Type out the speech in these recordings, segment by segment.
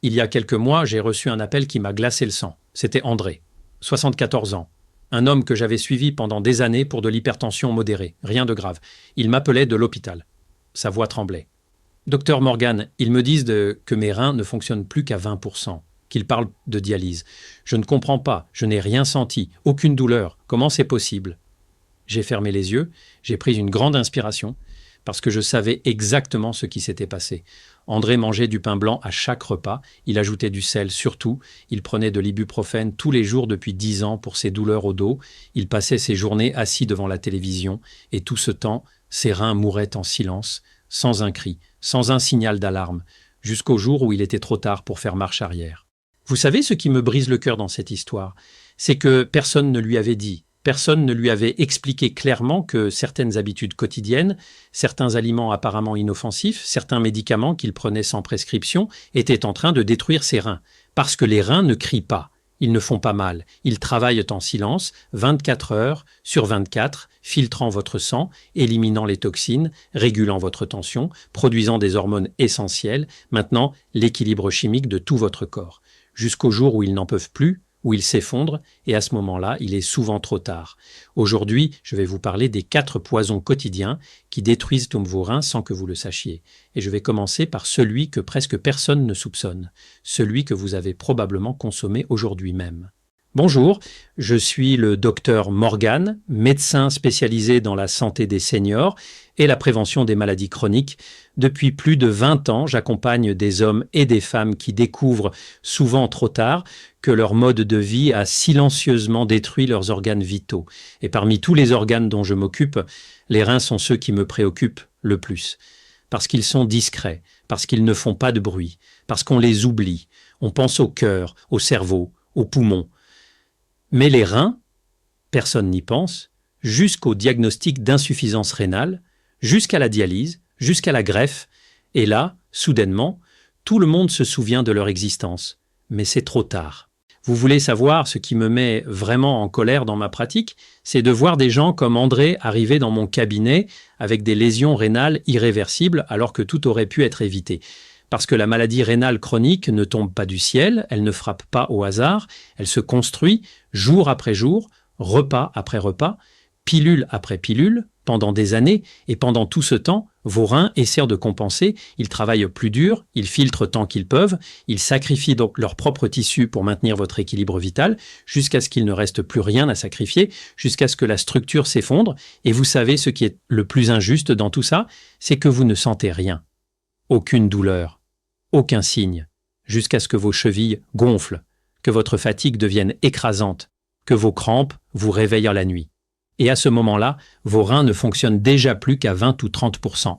Il y a quelques mois, j'ai reçu un appel qui m'a glacé le sang. C'était André, 74 ans. Un homme que j'avais suivi pendant des années pour de l'hypertension modérée. Rien de grave. Il m'appelait de l'hôpital. Sa voix tremblait. Docteur Morgan, ils me disent que mes reins ne fonctionnent plus qu'à 20%, qu'ils parlent de dialyse. Je ne comprends pas, je n'ai rien senti, aucune douleur. Comment c'est possible? J'ai fermé les yeux, j'ai pris une grande inspiration, parce que je savais exactement ce qui s'était passé. André mangeait du pain blanc à chaque repas, il ajoutait du sel surtout, il prenait de l'ibuprofène tous les jours depuis 10 ans pour ses douleurs au dos, il passait ses journées assis devant la télévision, et tout ce temps, ses reins mouraient en silence, sans un cri, sans un signal d'alarme, jusqu'au jour où il était trop tard pour faire marche arrière. Vous savez ce qui me brise le cœur dans cette histoire? C'est que personne ne lui avait dit. Personne ne lui avait expliqué clairement que certaines habitudes quotidiennes, certains aliments apparemment inoffensifs, certains médicaments qu'il prenait sans prescription étaient en train de détruire ses reins. Parce que les reins ne crient pas, ils ne font pas mal, ils travaillent en silence, 24 heures sur 24, filtrant votre sang, éliminant les toxines, régulant votre tension, produisant des hormones essentielles, maintenant l'équilibre chimique de tout votre corps. Jusqu'au jour où ils n'en peuvent plus, où il s'effondre, et à ce moment-là, il est souvent trop tard. Aujourd'hui, je vais vous parler des 4 poisons quotidiens qui détruisent tous vos reins sans que vous le sachiez. Et je vais commencer par celui que presque personne ne soupçonne, celui que vous avez probablement consommé aujourd'hui même. Bonjour, je suis le docteur Morgan, médecin spécialisé dans la santé des seniors et la prévention des maladies chroniques. Depuis plus de 20 ans, j'accompagne des hommes et des femmes qui découvrent, souvent trop tard, que leur mode de vie a silencieusement détruit leurs organes vitaux. Et parmi tous les organes dont je m'occupe, les reins sont ceux qui me préoccupent le plus. Parce qu'ils sont discrets, parce qu'ils ne font pas de bruit, parce qu'on les oublie. On pense au cœur, au cerveau, aux poumons. Mais les reins, personne n'y pense, jusqu'au diagnostic d'insuffisance rénale, jusqu'à la dialyse, jusqu'à la greffe, et là, soudainement, tout le monde se souvient de leur existence. Mais c'est trop tard. Vous voulez savoir ce qui me met vraiment en colère dans ma pratique? C'est de voir des gens comme André arriver dans mon cabinet avec des lésions rénales irréversibles alors que tout aurait pu être évité. Parce que la maladie rénale chronique ne tombe pas du ciel, elle ne frappe pas au hasard, elle se construit jour après jour, repas après repas, pilule après pilule, pendant des années, et pendant tout ce temps, vos reins essaient de compenser, ils travaillent plus dur, ils filtrent tant qu'ils peuvent, ils sacrifient donc leur propre tissu pour maintenir votre équilibre vital, jusqu'à ce qu'il ne reste plus rien à sacrifier, jusqu'à ce que la structure s'effondre, et vous savez ce qui est le plus injuste dans tout ça, c'est que vous ne sentez rien. Aucune douleur, aucun signe, jusqu'à ce que vos chevilles gonflent, que votre fatigue devienne écrasante, que vos crampes vous réveillent la nuit. Et à ce moment-là, vos reins ne fonctionnent déjà plus qu'à 20 ou 30%.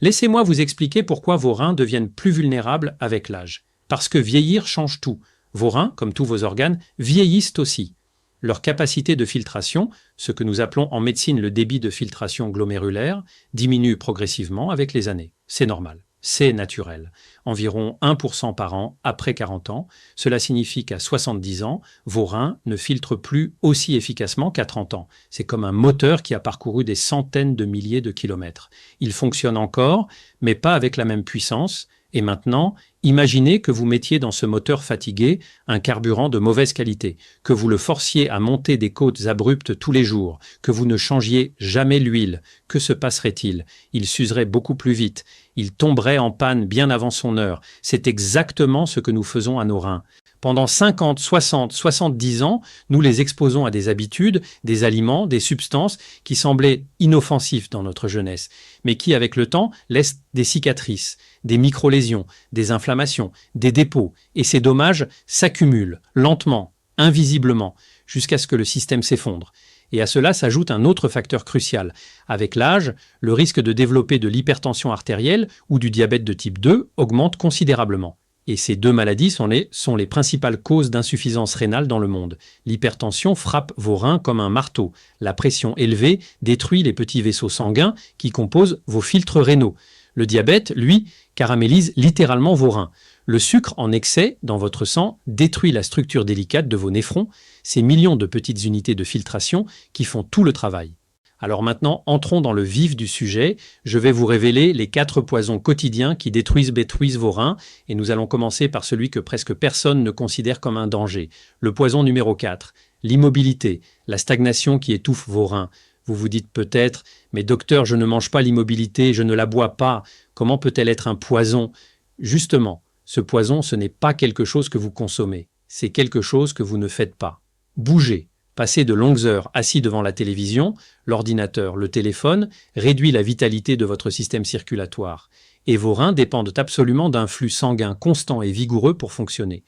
Laissez-moi vous expliquer pourquoi vos reins deviennent plus vulnérables avec l'âge. Parce que vieillir change tout. Vos reins, comme tous vos organes, vieillissent aussi. Leur capacité de filtration, ce que nous appelons en médecine le débit de filtration glomérulaire, diminue progressivement avec les années. C'est normal. C'est naturel. Environ 1% par an après 40 ans. Cela signifie qu'à 70 ans, vos reins ne filtrent plus aussi efficacement qu'à 30 ans. C'est comme un moteur qui a parcouru des centaines de milliers de kilomètres. Il fonctionne encore, mais pas avec la même puissance. Et maintenant, imaginez que vous mettiez dans ce moteur fatigué un carburant de mauvaise qualité, que vous le forciez à monter des côtes abruptes tous les jours, que vous ne changiez jamais l'huile. Que se passerait-il? Il s'userait beaucoup plus vite. Il tomberait en panne bien avant son heure. C'est exactement ce que nous faisons à nos reins. Pendant 50, 60, 70 ans, nous les exposons à des habitudes, des aliments, des substances qui semblaient inoffensifs dans notre jeunesse, mais qui, avec le temps, laissent des cicatrices, des micro-lésions, des inflammations, des dépôts, et ces dommages s'accumulent, lentement, invisiblement, jusqu'à ce que le système s'effondre. Et à cela s'ajoute un autre facteur crucial. Avec l'âge, le risque de développer de l'hypertension artérielle ou du diabète de type 2 augmente considérablement. Et ces deux maladies sont les principales causes d'insuffisance rénale dans le monde. L'hypertension frappe vos reins comme un marteau. La pression élevée détruit les petits vaisseaux sanguins qui composent vos filtres rénaux. Le diabète, lui, caramélise littéralement vos reins. Le sucre en excès dans votre sang détruit la structure délicate de vos néphrons, ces millions de petites unités de filtration qui font tout le travail. Alors maintenant, entrons dans le vif du sujet. Je vais vous révéler les 4 poisons quotidiens qui détruisent vos reins, et nous allons commencer par celui que presque personne ne considère comme un danger. Le poison numéro 4, l'immobilité, la stagnation qui étouffe vos reins. Vous vous dites peut-être, mais docteur, je ne mange pas l'immobilité, je ne la bois pas. Comment peut-elle être un poison? Justement, ce poison, ce n'est pas quelque chose que vous consommez, c'est quelque chose que vous ne faites pas. Bougez, passez de longues heures assis devant la télévision, l'ordinateur, le téléphone, réduit la vitalité de votre système circulatoire. Et vos reins dépendent absolument d'un flux sanguin constant et vigoureux pour fonctionner.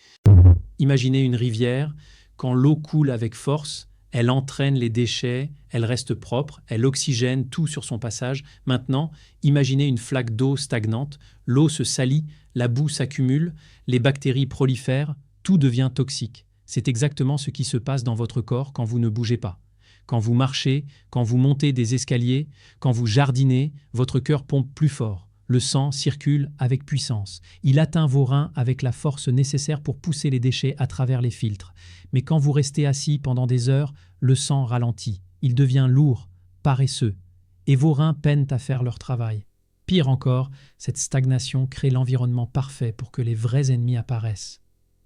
Imaginez une rivière, quand l'eau coule avec force, elle entraîne les déchets, elle reste propre, elle oxygène tout sur son passage. Maintenant, imaginez une flaque d'eau stagnante, l'eau se salit, la boue s'accumule, les bactéries prolifèrent, tout devient toxique. C'est exactement ce qui se passe dans votre corps quand vous ne bougez pas. Quand vous marchez, quand vous montez des escaliers, quand vous jardinez, votre cœur pompe plus fort. Le sang circule avec puissance. Il atteint vos reins avec la force nécessaire pour pousser les déchets à travers les filtres. Mais quand vous restez assis pendant des heures, le sang ralentit. Il devient lourd, paresseux. Et vos reins peinent à faire leur travail. Pire encore, cette stagnation crée l'environnement parfait pour que les vrais ennemis apparaissent.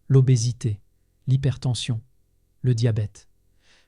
L'obésité, l'hypertension, le diabète.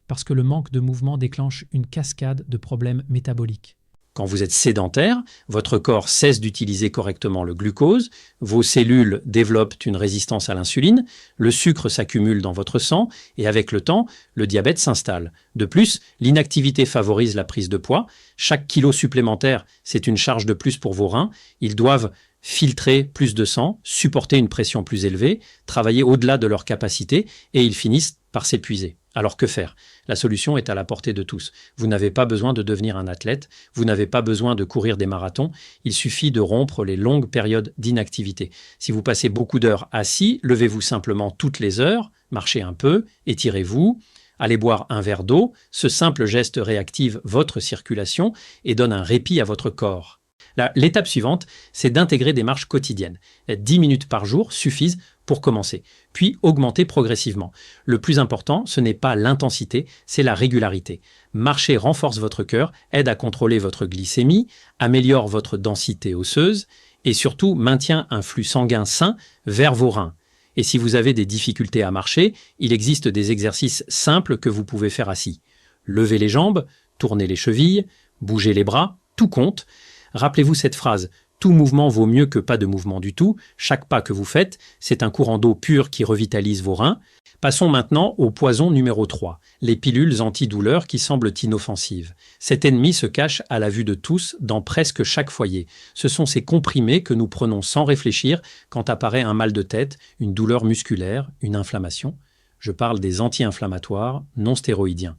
Parce que le manque de mouvement déclenche une cascade de problèmes métaboliques. Quand vous êtes sédentaire, votre corps cesse d'utiliser correctement le glucose, vos cellules développent une résistance à l'insuline, le sucre s'accumule dans votre sang et avec le temps, le diabète s'installe. De plus, l'inactivité favorise la prise de poids. Chaque kilo supplémentaire, c'est une charge de plus pour vos reins. Ils doivent filtrer plus de sang, supporter une pression plus élevée, travailler au-delà de leur capacité et ils finissent par s'épuiser. Alors que faire? La solution est à la portée de tous. Vous n'avez pas besoin de devenir un athlète, vous n'avez pas besoin de courir des marathons, il suffit de rompre les longues périodes d'inactivité. Si vous passez beaucoup d'heures assis, levez-vous simplement toutes les heures, marchez un peu, étirez-vous, allez boire un verre d'eau. Ce simple geste réactive votre circulation et donne un répit à votre corps. L'étape suivante, c'est d'intégrer des marches quotidiennes. 10 minutes par jour suffisent pour commencer, puis augmenter progressivement. Le plus important, ce n'est pas l'intensité, c'est la régularité. Marcher renforce votre cœur, aide à contrôler votre glycémie, améliore votre densité osseuse et surtout maintient un flux sanguin sain vers vos reins. Et si vous avez des difficultés à marcher, il existe des exercices simples que vous pouvez faire assis. Levez les jambes, tournez les chevilles, bougez les bras, tout compte. Rappelez-vous cette phrase, tout mouvement vaut mieux que pas de mouvement du tout. Chaque pas que vous faites, c'est un courant d'eau pur qui revitalise vos reins. Passons maintenant au poison numéro 3, les pilules antidouleurs qui semblent inoffensives. Cet ennemi se cache à la vue de tous dans presque chaque foyer. Ce sont ces comprimés que nous prenons sans réfléchir quand apparaît un mal de tête, une douleur musculaire, une inflammation. Je parle des anti-inflammatoires non stéroïdiens.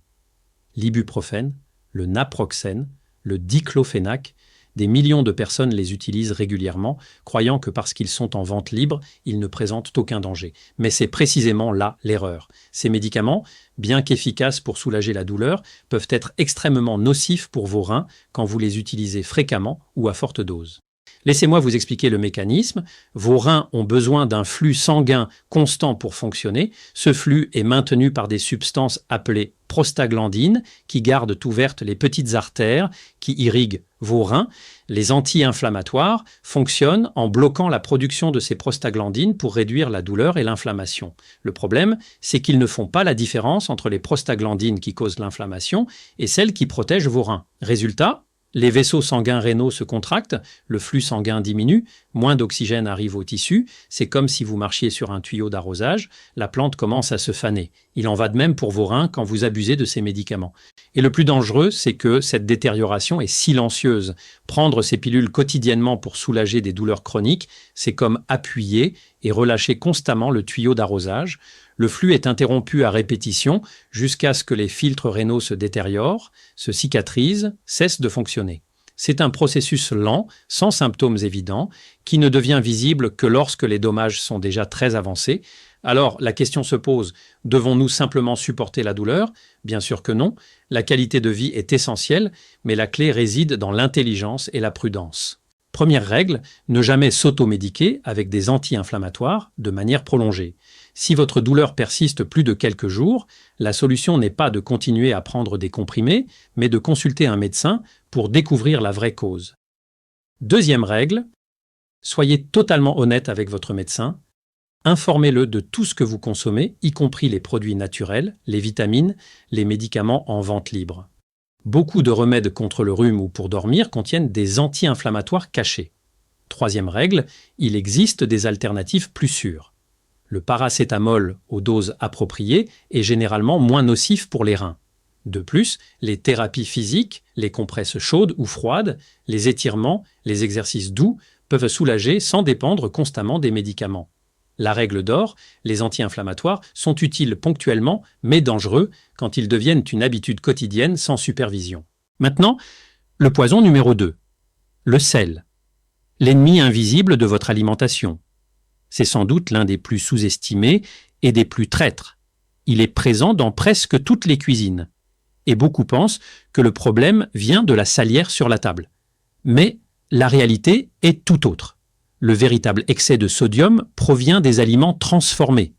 L'ibuprofène, le naproxène, le diclofénac. Des millions de personnes les utilisent régulièrement, croyant que parce qu'ils sont en vente libre, ils ne présentent aucun danger. Mais c'est précisément là l'erreur. Ces médicaments, bien qu'efficaces pour soulager la douleur, peuvent être extrêmement nocifs pour vos reins quand vous les utilisez fréquemment ou à forte dose. Laissez-moi vous expliquer le mécanisme. Vos reins ont besoin d'un flux sanguin constant pour fonctionner. Ce flux est maintenu par des substances appelées prostaglandines qui gardent ouvertes les petites artères qui irriguent vos reins. Les anti-inflammatoires fonctionnent en bloquant la production de ces prostaglandines pour réduire la douleur et l'inflammation. Le problème, c'est qu'ils ne font pas la différence entre les prostaglandines qui causent l'inflammation et celles qui protègent vos reins. Résultat, les vaisseaux sanguins rénaux se contractent, le flux sanguin diminue, moins d'oxygène arrive au tissu, c'est comme si vous marchiez sur un tuyau d'arrosage, la plante commence à se faner. Il en va de même pour vos reins quand vous abusez de ces médicaments. Et le plus dangereux, c'est que cette détérioration est silencieuse. Prendre ces pilules quotidiennement pour soulager des douleurs chroniques, c'est comme appuyer et relâcher constamment le tuyau d'arrosage. Le flux est interrompu à répétition jusqu'à ce que les filtres rénaux se détériorent, se cicatrisent, cessent de fonctionner. C'est un processus lent, sans symptômes évidents, qui ne devient visible que lorsque les dommages sont déjà très avancés. Alors, la question se pose, devons-nous simplement supporter la douleur? Bien sûr que non. La qualité de vie est essentielle, mais la clé réside dans l'intelligence et la prudence. Première règle, ne jamais s'automédiquer avec des anti-inflammatoires de manière prolongée. Si votre douleur persiste plus de quelques jours, la solution n'est pas de continuer à prendre des comprimés, mais de consulter un médecin pour découvrir la vraie cause. Deuxième règle, soyez totalement honnête avec votre médecin. Informez-le de tout ce que vous consommez, y compris les produits naturels, les vitamines, les médicaments en vente libre. Beaucoup de remèdes contre le rhume ou pour dormir contiennent des anti-inflammatoires cachés. Troisième règle, il existe des alternatives plus sûres. Le paracétamol aux doses appropriées est généralement moins nocif pour les reins. De plus, les thérapies physiques, les compresses chaudes ou froides, les étirements, les exercices doux peuvent soulager sans dépendre constamment des médicaments. La règle d'or, les anti-inflammatoires sont utiles ponctuellement, mais dangereux quand ils deviennent une habitude quotidienne sans supervision. Maintenant, le poison numéro 2. Le sel. L'ennemi invisible de votre alimentation. C'est sans doute l'un des plus sous-estimés et des plus traîtres. Il est présent dans presque toutes les cuisines. Et beaucoup pensent que le problème vient de la salière sur la table. Mais la réalité est tout autre. Le véritable excès de sodium provient des aliments transformés.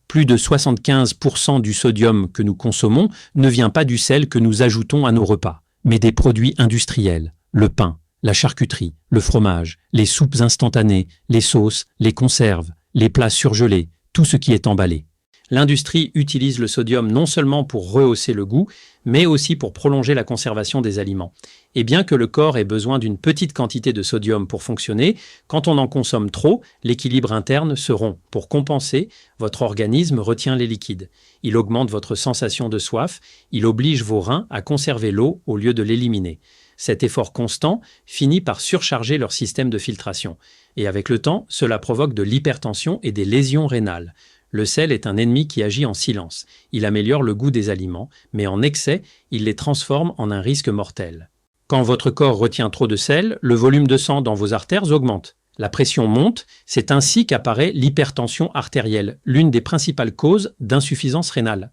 Plus de 75% du sodium que nous consommons ne vient pas du sel que nous ajoutons à nos repas, mais des produits industriels, le pain, la charcuterie, le fromage, les soupes instantanées, les sauces, les conserves, les plats surgelés, tout ce qui est emballé. L'industrie utilise le sodium non seulement pour rehausser le goût, mais aussi pour prolonger la conservation des aliments. Et bien que le corps ait besoin d'une petite quantité de sodium pour fonctionner, quand on en consomme trop, l'équilibre interne se rompt. Pour compenser, votre organisme retient les liquides. Il augmente votre sensation de soif, il oblige vos reins à conserver l'eau au lieu de l'éliminer. Cet effort constant finit par surcharger leur système de filtration. Et avec le temps, cela provoque de l'hypertension et des lésions rénales. Le sel est un ennemi qui agit en silence. Il améliore le goût des aliments, mais en excès, il les transforme en un risque mortel. Quand votre corps retient trop de sel, le volume de sang dans vos artères augmente. La pression monte, c'est ainsi qu'apparaît l'hypertension artérielle, l'une des principales causes d'insuffisance rénale.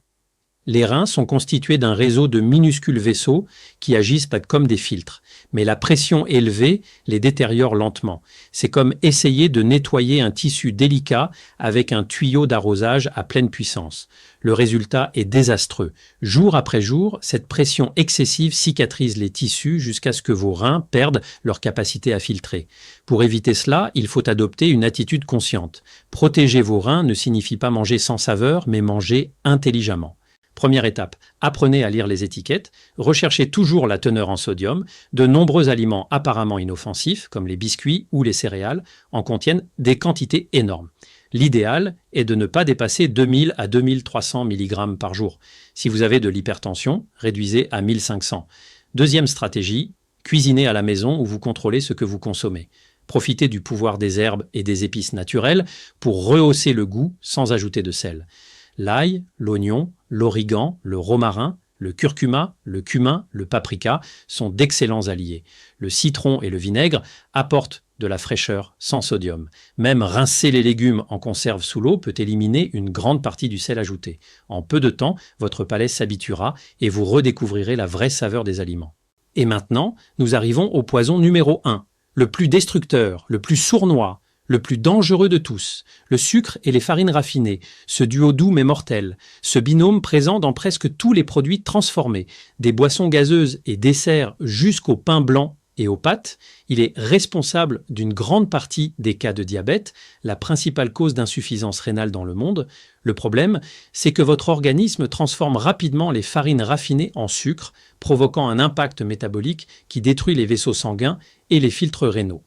Les reins sont constitués d'un réseau de minuscules vaisseaux qui agissent comme des filtres. Mais la pression élevée les détériore lentement. C'est comme essayer de nettoyer un tissu délicat avec un tuyau d'arrosage à pleine puissance. Le résultat est désastreux. Jour après jour, cette pression excessive cicatrise les tissus jusqu'à ce que vos reins perdent leur capacité à filtrer. Pour éviter cela, il faut adopter une attitude consciente. Protéger vos reins ne signifie pas manger sans saveur, mais manger intelligemment. Première étape, apprenez à lire les étiquettes, recherchez toujours la teneur en sodium. De nombreux aliments apparemment inoffensifs, comme les biscuits ou les céréales, en contiennent des quantités énormes. L'idéal est de ne pas dépasser 2000 à 2300 mg par jour. Si vous avez de l'hypertension, réduisez à 1500. Deuxième stratégie, cuisinez à la maison où vous contrôlez ce que vous consommez. Profitez du pouvoir des herbes et des épices naturelles pour rehausser le goût sans ajouter de sel. L'ail, l'oignon, l'origan, le romarin, le curcuma, le cumin, le paprika sont d'excellents alliés. Le citron et le vinaigre apportent de la fraîcheur sans sodium. Même rincer les légumes en conserve sous l'eau peut éliminer une grande partie du sel ajouté. En peu de temps, votre palais s'habituera et vous redécouvrirez la vraie saveur des aliments. Et maintenant, nous arrivons au poison numéro 1, le plus destructeur, le plus sournois, le plus dangereux de tous, le sucre et les farines raffinées, ce duo doux mais mortel, ce binôme présent dans presque tous les produits transformés, des boissons gazeuses et desserts jusqu'au pain blanc et aux pâtes, il est responsable d'une grande partie des cas de diabète, la principale cause d'insuffisance rénale dans le monde. Le problème, c'est que votre organisme transforme rapidement les farines raffinées en sucre, provoquant un impact métabolique qui détruit les vaisseaux sanguins et les filtres rénaux.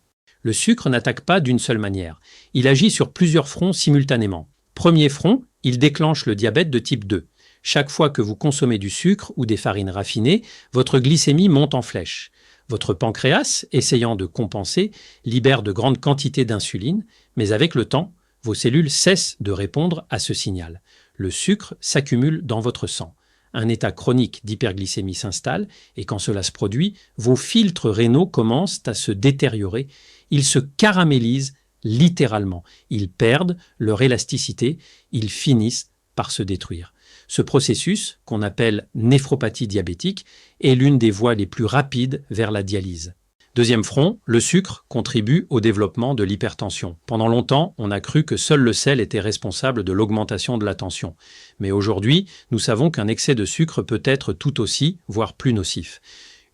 Le sucre n'attaque pas d'une seule manière. Il agit sur plusieurs fronts simultanément. Premier front, il déclenche le diabète de type 2. Chaque fois que vous consommez du sucre ou des farines raffinées, votre glycémie monte en flèche. Votre pancréas, essayant de compenser, libère de grandes quantités d'insuline, mais avec le temps, vos cellules cessent de répondre à ce signal. Le sucre s'accumule dans votre sang. Un état chronique d'hyperglycémie s'installe et quand cela se produit, vos filtres rénaux commencent à se détériorer. Ils se caramélisent littéralement. Ils perdent leur élasticité. Ils finissent par se détruire. Ce processus, qu'on appelle néphropathie diabétique, est l'une des voies les plus rapides vers la dialyse. Deuxième front, le sucre contribue au développement de l'hypertension. Pendant longtemps, on a cru que seul le sel était responsable de l'augmentation de la tension. Mais aujourd'hui, nous savons qu'un excès de sucre peut être tout aussi, voire plus nocif.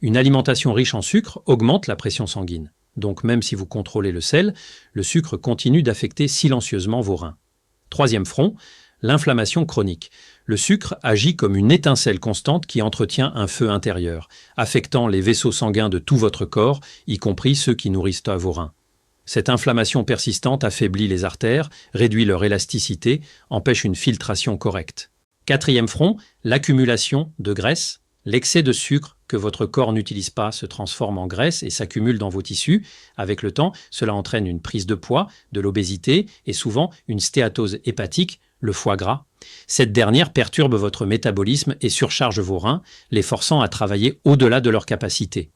Une alimentation riche en sucre augmente la pression sanguine. Donc même si vous contrôlez le sel, le sucre continue d'affecter silencieusement vos reins. Troisième front, l'inflammation chronique. Le sucre agit comme une étincelle constante qui entretient un feu intérieur, affectant les vaisseaux sanguins de tout votre corps, y compris ceux qui nourrissent vos reins. Cette inflammation persistante affaiblit les artères, réduit leur élasticité, empêche une filtration correcte. Quatrième front, l'accumulation de graisse. L'excès de sucre que votre corps n'utilise pas se transforme en graisse et s'accumule dans vos tissus. Avec le temps, cela entraîne une prise de poids, de l'obésité et souvent une stéatose hépatique, le foie gras. Cette dernière perturbe votre métabolisme et surcharge vos reins, les forçant à travailler au-delà de leur capacité.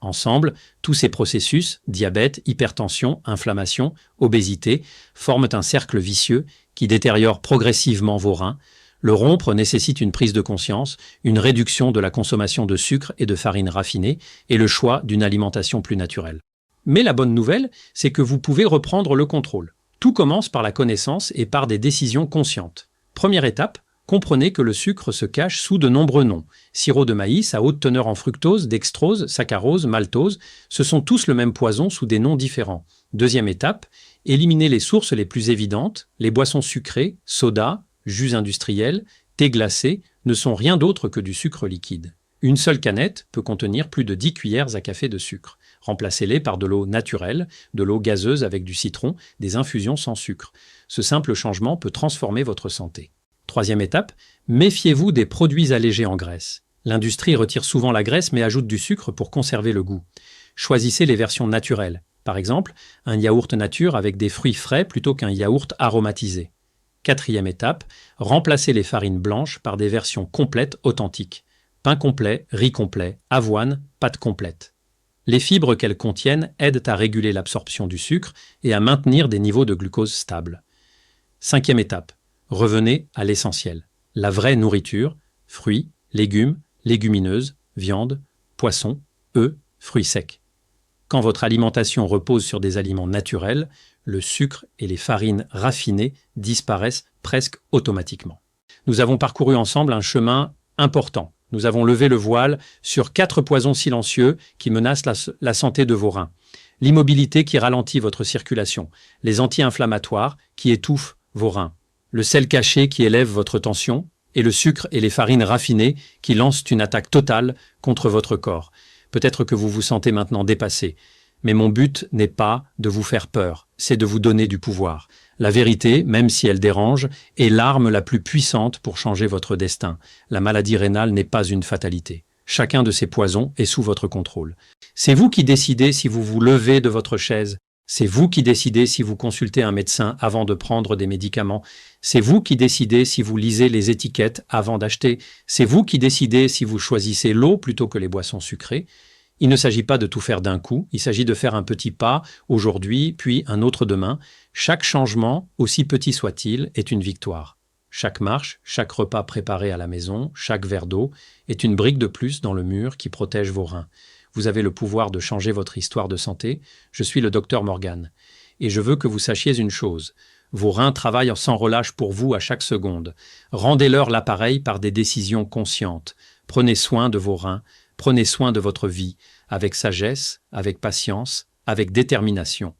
Ensemble, tous ces processus, diabète, hypertension, inflammation, obésité, forment un cercle vicieux qui détériore progressivement vos reins. Le rompre nécessite une prise de conscience, une réduction de la consommation de sucre et de farine raffinée et le choix d'une alimentation plus naturelle. Mais la bonne nouvelle, c'est que vous pouvez reprendre le contrôle. Tout commence par la connaissance et par des décisions conscientes. Première étape, comprenez que le sucre se cache sous de nombreux noms. Sirop de maïs à haute teneur en fructose, dextrose, saccharose, maltose, ce sont tous le même poison sous des noms différents. Deuxième étape, éliminez les sources les plus évidentes, les boissons sucrées, soda, jus industriels, thé glacé ne sont rien d'autre que du sucre liquide. Une seule canette peut contenir plus de 10 cuillères à café de sucre. Remplacez-les par de l'eau naturelle, de l'eau gazeuse avec du citron, des infusions sans sucre. Ce simple changement peut transformer votre santé. Troisième étape, méfiez-vous des produits allégés en graisse. L'industrie retire souvent la graisse mais ajoute du sucre pour conserver le goût. Choisissez les versions naturelles. Par exemple, un yaourt nature avec des fruits frais plutôt qu'un yaourt aromatisé. Quatrième étape, remplacez les farines blanches par des versions complètes authentiques. Pain complet, riz complet, avoine, pâte complète. Les fibres qu'elles contiennent aident à réguler l'absorption du sucre et à maintenir des niveaux de glucose stables. Cinquième étape, revenez à l'essentiel. La vraie nourriture, fruits, légumes, légumineuses, viande, poissons, œufs, fruits secs. Quand votre alimentation repose sur des aliments naturels, le sucre et les farines raffinées disparaissent presque automatiquement. Nous avons parcouru ensemble un chemin important. Nous avons levé le voile sur 4 poisons silencieux qui menacent la santé de vos reins. L'immobilité qui ralentit votre circulation, les anti-inflammatoires qui étouffent vos reins, le sel caché qui élève votre tension et le sucre et les farines raffinées qui lancent une attaque totale contre votre corps. Peut-être que vous vous sentez maintenant dépassé, mais mon but n'est pas de vous faire peur, c'est de vous donner du pouvoir. La vérité, même si elle dérange, est l'arme la plus puissante pour changer votre destin. La maladie rénale n'est pas une fatalité. Chacun de ces poisons est sous votre contrôle. C'est vous qui décidez si vous vous levez de votre chaise. C'est vous qui décidez si vous consultez un médecin avant de prendre des médicaments. C'est vous qui décidez si vous lisez les étiquettes avant d'acheter. C'est vous qui décidez si vous choisissez l'eau plutôt que les boissons sucrées. Il ne s'agit pas de tout faire d'un coup, il s'agit de faire un petit pas aujourd'hui, puis un autre demain. Chaque changement, aussi petit soit-il, est une victoire. Chaque marche, chaque repas préparé à la maison, chaque verre d'eau est une brique de plus dans le mur qui protège vos reins. Vous avez le pouvoir de changer votre histoire de santé. Je suis le docteur Morgan. Et je veux que vous sachiez une chose. Vos reins travaillent sans relâche pour vous à chaque seconde. Rendez-leur l'appareil par des décisions conscientes. Prenez soin de vos reins. Prenez soin de votre vie, avec sagesse, avec patience, avec détermination.